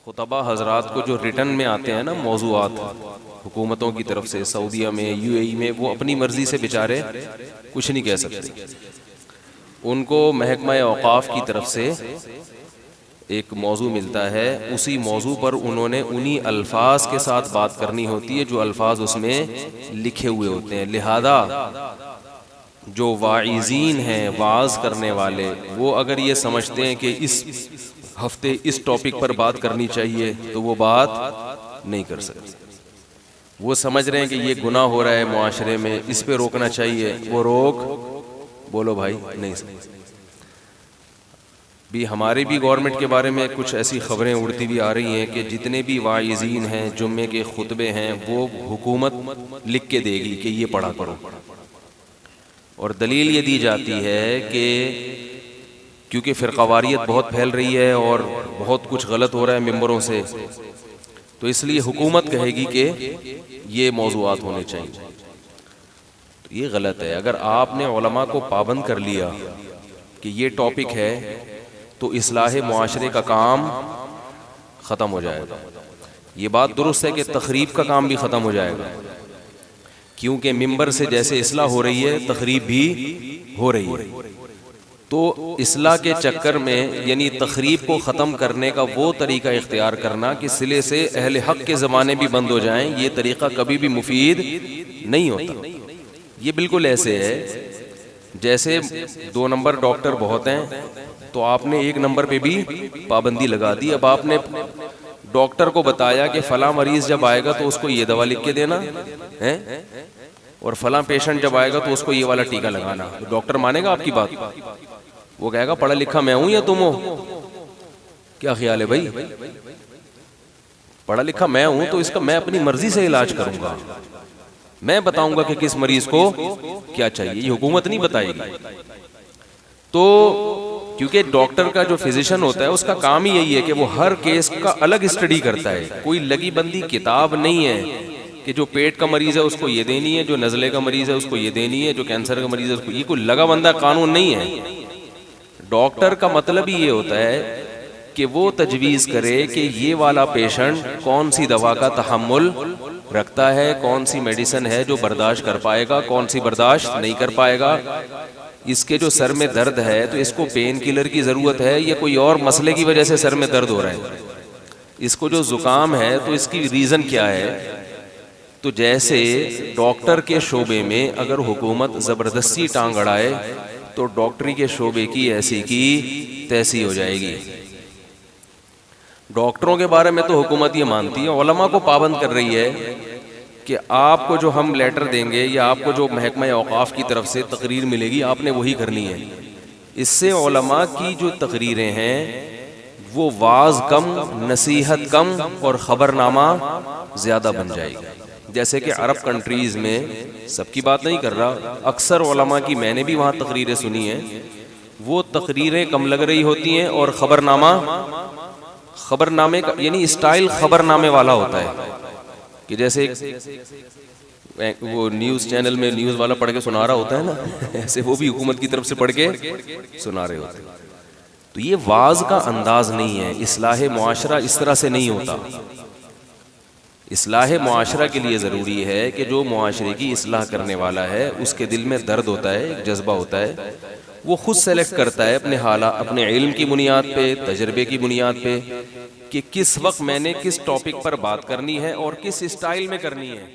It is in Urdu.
خطبہ حضرات کو جو ریٹن میں آتے ہیں نا موضوعات حکومتوں کی طرف سے، سعودیہ میں، یو اے ای میں، وہ اپنی مرضی سے بیچارے کچھ نہیں کہہ سکتے. ان کو محکمہ اوقاف کی طرف سے ایک موضوع ملتا ہے، اسی موضوع پر انہوں نے انہی الفاظ کے ساتھ بات کرنی ہوتی ہے جو الفاظ اس میں لکھے ہوئے ہوتے ہیں. لہذا جو واعظین ہیں، واعظ کرنے والے، وہ اگر یہ سمجھتے ہیں کہ اس ہفتے اس ٹاپک پر بات کرنی چاہیے تو وہ بات نہیں کر سکتے. وہ سمجھ رہے ہیں کہ یہ گناہ ہو رہا ہے معاشرے میں، اس پہ روکنا چاہیے، وہ روک بولو بھائی نہیں سکتے. بھی ہمارے بھی گورنمنٹ کے بارے میں کچھ ایسی خبریں اڑتی بھی آ رہی ہیں کہ جتنے بھی واعظین ہیں، جمعے کے خطبے ہیں، وہ حکومت لکھ کے دے گی کہ یہ پڑھا کرو. اور دلیل یہ دی جاتی ہے کہ کیونکہ فرقہ واریت بہت پھیل رہی ہے اور بہت کچھ غلط ہو رہا ہے ممبروں سے، تو اس لیے حکومت کہے گی کہ یہ موضوعات ہونے چاہیے. تو یہ غلط ہے. اگر آپ نے علماء کو پابند کر لیا کہ یہ ٹاپک ہے تو اصلاح معاشرے کا کام ختم ہو جائے گا. یہ بات درست ہے کہ تخریب کا کام بھی ختم ہو جائے گا، کیونکہ ممبر سے جیسے اصلاح ہو رہی ہے تخریب بھی ہو رہی ہے. تو اصلاح کے چکر میں یعنی تخریب کو ختم کرنے کا وہ طریقہ اختیار کرنا کہ سلے سے اہل حق کے زمانے بھی بند ہو جائیں، یہ طریقہ کبھی بھی مفید نہیں ہوتا. یہ بالکل ایسے ہے جیسے 2 نمبر ڈاکٹر بہت ہیں تو آپ نے 1 نمبر پہ بھی پابندی لگا دی. اب آپ نے ڈاکٹر کو بتایا کہ فلاں مریض جب آئے گا تو اس کو یہ دوا لکھ کے دینا ہے، اور فلاں پیشنٹ جب آئے گا تو اس کو یہ والا ٹیکہ لگانا. تو ڈاکٹر مانے گا آپ کی بات؟ وہ کہے گا پڑھا لکھا میں ہوں یا تم ہو؟ کیا خیال ہے بھائی؟ پڑھا لکھا میں ہوں تو اس کا میں اپنی مرضی سے علاج کروں گا، میں بتاؤں گا کہ کس مریض کو کیا چاہیے، یہ حکومت نہیں بتائے گی. تو کیونکہ ڈاکٹر کا جو فزیشین ہوتا ہے اس کا کام ہی یہی ہے کہ وہ ہر کیس کا الگ اسٹڈی کرتا ہے. کوئی لگی بندی کتاب نہیں ہے کہ جو پیٹ کا مریض ہے اس کو یہ دینی ہے، جو نزلے کا مریض ہے اس کو یہ دینی ہے، جو کینسر کا مریض ہے اس کو، یہ کوئی لگا بندہ قانون نہیں ہے. ڈاکٹر کا مطلب ہی یہ ہوتا ہے کہ وہ تجویز کرے کہ یہ والا پیشنٹ کون سی دوا کا تحمل رکھتا ہے، کون سی میڈیسن ہے جو برداشت کر پائے گا، کون سی برداشت نہیں کر پائے گا. اس کے جو سر میں درد ہے تو اس کو پین کلر کی ضرورت ہے یا کوئی اور مسئلے کی وجہ سے سر میں درد ہو رہا ہے. اس کو جو زکام ہے تو اس کی ریزن کیا ہے. تو جیسے ڈاکٹر کے شعبے میں اگر حکومت زبردستی ٹانگ اڑائے تو ڈاکٹری کے شعبے کی ایسی کی تیسی ہو جائے گی. ڈاکٹروں کے بارے میں تو حکومت یہ مانتی ہے، علماء کو پابند کر رہی ہے کہ آپ کو جو ہم لیٹر دیں گے یا آپ کو جو محکمہ اوقاف کی طرف سے تقریر ملے گی آپ نے وہی کرنی ہے. اس سے علماء کی جو تقریریں ہیں وہ واعظ کم، نصیحت کم اور خبرنامہ زیادہ بن جائے گی. جیسے کہ عرب کنٹریز میں، سب کی بات نہیں کر رہا، اکثر علماء کی میں نے بھی وہاں تقریریں سنی ہیں، وہ تقریریں کم لگ رہی ہوتی ہیں اور خبرنامے کا یعنی اسٹائل خبرنامے والا ہوتا ہے کہ جیسے وہ نیوز چینل میں نیوز والا پڑھ کے سنا رہا ہوتا ہے نا، ایسے وہ بھی حکومت کی طرف سے پڑھ کے سنا رہے ہوتے ہیں. تو یہ واعظ کا انداز نہیں ہے. اصلاح معاشرہ اس طرح سے نہیں ہوتا. اصلاح معاشرہ کے لیے ضروری ہے کہ جو معاشرے کی اصلاح کرنے والا ہے اس کے دل میں درد ہوتا ہے، ایک جذبہ ہوتا ہے، وہ خود سلیکٹ کرتا ہے اپنے حالات، اپنے علم کی بنیاد پہ، تجربے کی بنیاد پہ کہ کس وقت میں نے کس ٹاپک پر بات کرنی ہے اور کس اسٹائل میں کرنی ہے.